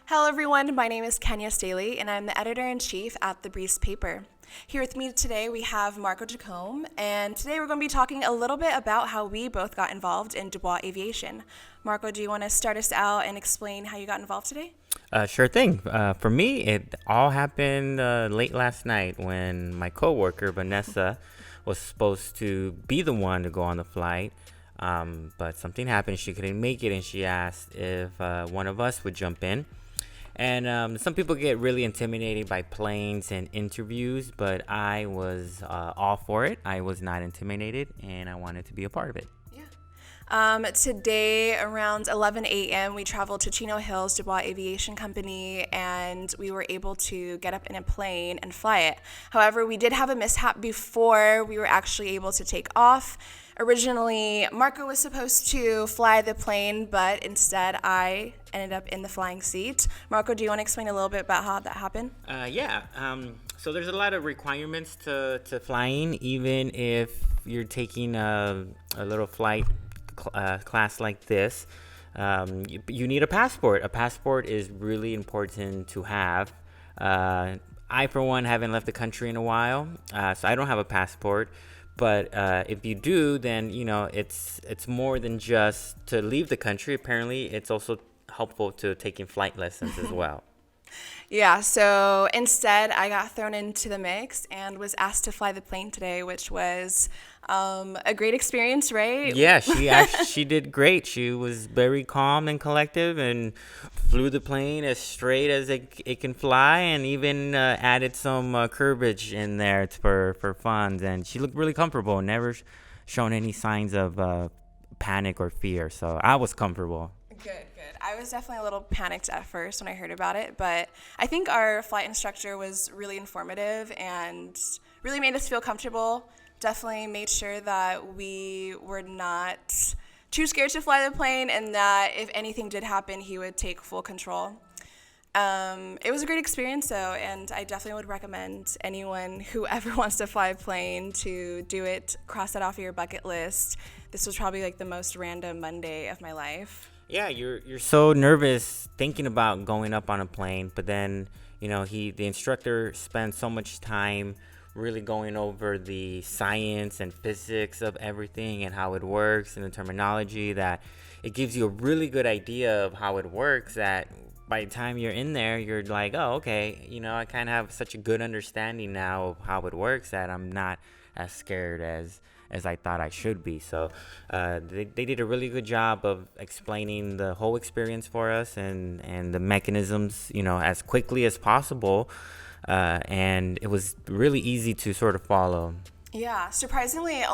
Hello, everyone. My name is Kenya Staley, and I'm the editor-in-chief at The Breeze Paper. Here with me today, we have Marco Jacome, and today we're going to be talking a little bit about how we both got involved in Dubois Aviation. Marco, do you want to start us out and explain how you got involved today? Sure thing. For me, it all happened late last night when my coworker Vanessa was supposed to be the one to go on the flight, but something happened. She couldn't make it, and she asked if one of us would jump in. And some people get really intimidated by planes and interviews, but I was all for it. I was not intimidated, and I wanted to be a part of it. Today, around 11 a.m., we traveled to Chino Hills, Dubois Aviation Company, and we were able to get up in a plane and fly it. However, we did have a mishap before we were actually able to take off. Originally, Marco was supposed to fly the plane, but instead I ended up in the flying seat. Marco, do you want to explain a little bit about how that happened? So there's a lot of requirements to flying, even if you're taking a little flight class like this. You need a passport. A passport is really important to have. I, for one, haven't left the country in a while, so I don't have a passport. But if you do, then it's more than just to leave the country. Apparently, it's also helpful to taking flight lessons as well. Yeah, so instead I got thrown into the mix and was asked to fly the plane today, which was a great experience, right? Yeah, she did great. She was very calm and collective and flew the plane as straight as it can fly, and even added some curvage in there for fun. And she looked really comfortable, never shown any signs of panic or fear. So I was comfortable. Good. I was definitely a little panicked at first when I heard about it, but I think our flight instructor was really informative and really made us feel comfortable. Definitely made sure that we were not too scared to fly the plane, and that if anything did happen, he would take full control. It was a great experience, though, and I definitely would recommend anyone who ever wants to fly a plane to do it, cross that off of your bucket list. This was probably like the most random Monday of my life. Yeah, you're so nervous thinking about going up on a plane, but then the instructor spends so much time really going over the science and physics of everything and how it works and the terminology, that it gives you a really good idea of how it works, that by the time you're in there, you're like, oh, okay, I kind of have such a good understanding now of how it works that I'm not as scared as I thought I should be. So they did a really good job of explaining the whole experience for us and the mechanisms, as quickly as possible. And it was really easy to sort of follow. Yeah, surprisingly,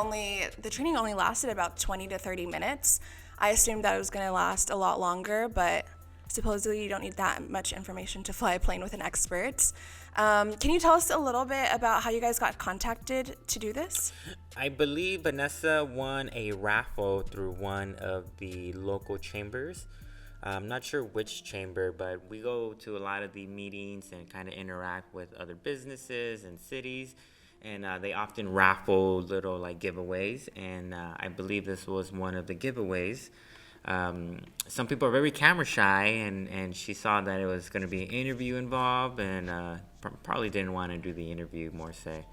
the training only lasted about 20 to 30 minutes. I assumed that it was going to last a lot longer, but supposedly you don't need that much information to fly a plane with an expert. Can you tell us a little bit about how you guys got contacted to do this? I believe Vanessa won a raffle through one of the local chambers. I'm not sure which chamber, but we go to a lot of the meetings and kind of interact with other businesses and cities. And they often raffle little like giveaways. And I believe this was one of the giveaways. Some people are very camera shy, and she saw that it was going to be an interview involved, and probably didn't want to do the interview more say.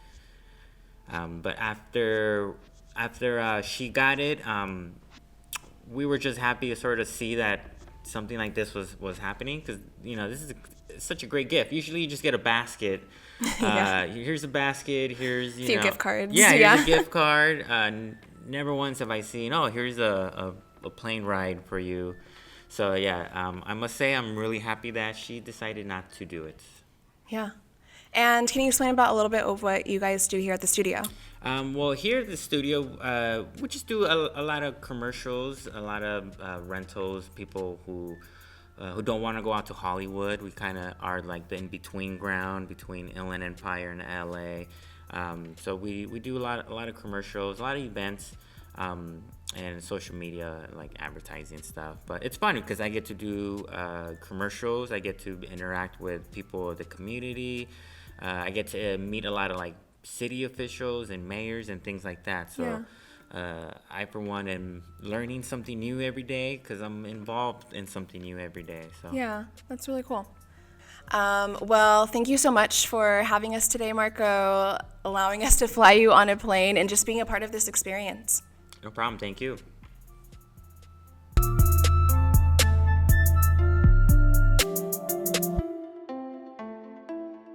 But after she got it, we were just happy to sort of see that something like this was happening, because this is such a great gift. Usually you just get a basket. Yeah. Here's a basket. Here's Few gift cards. Yeah, here's Yeah. a gift card. Never once have I seen, oh, here's a plane ride for you. So yeah, I must say I'm really happy that she decided not to do it. Yeah. And can you explain about a little bit of what you guys do here at the studio? Well, here at the studio, we just do a lot of commercials, a lot of rentals. People who don't want to go out to Hollywood. We kind of are like the in-between ground between Inland Empire and LA. So we do a lot of commercials, a lot of events, and social media, like advertising stuff. But it's fun because I get to do commercials. I get to interact with people of the community. I get to meet a lot of like city officials and mayors and things like that. So Yeah. I, for one, am learning something new every day because I'm involved in something new every day. So Yeah, that's really cool. Well, thank you so much for having us today, Marco, allowing us to fly you on a plane and just being a part of this experience. no problem. Thank you.